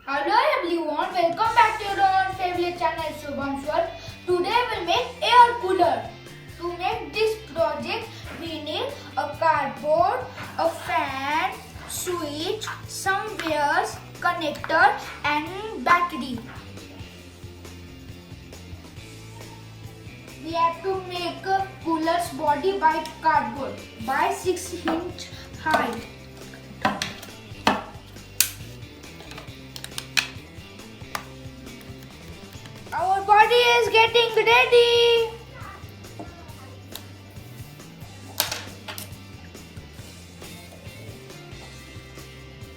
Hello everyone, welcome back to your own favorite channel Shubham's World. Today we'll make air cooler. To make this project we need a cardboard, a fan, switch, some wires, connector and battery. We have to make a cooler's body by cardboard by 6-inch high. Our body is getting ready.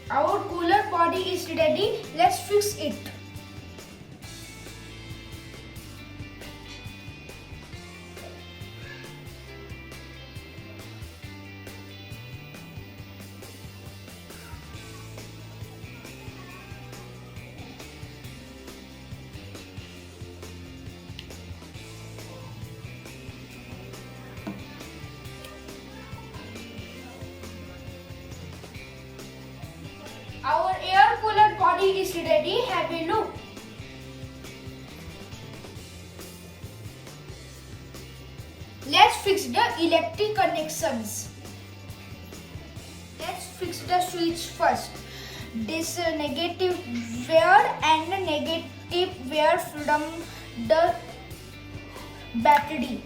Our cooler body is ready. Let's fix it. Our air cooler body is ready. Have a look. Let's fix the electric connections. Let's fix the switch first. This negative wire and the negative wire from the battery.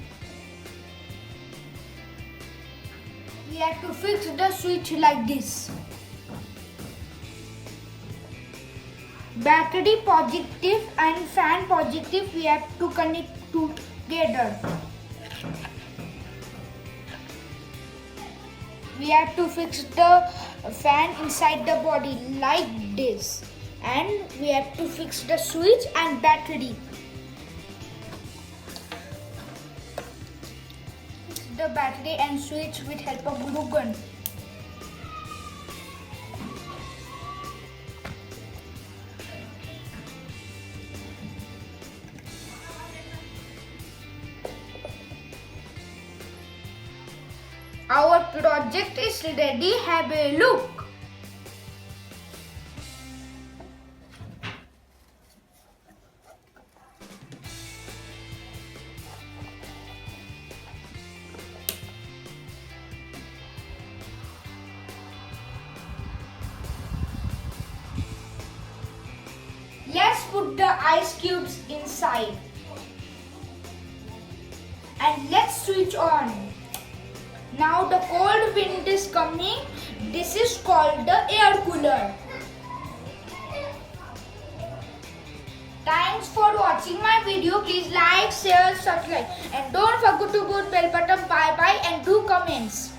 We have to fix the switch like this. Battery positive and fan positive we have to connect together. We have to fix the fan inside the body like this, and we have to fix the switch and battery. Fix the battery and switch with help of glue gun. Our project is ready. Have a look. Let's put the ice cubes inside. And let's switch on. Now the cold wind is coming. This is called the air cooler. Thanks for watching my video. Please like, share, subscribe and don't forget to put bell button. Bye bye and do comments.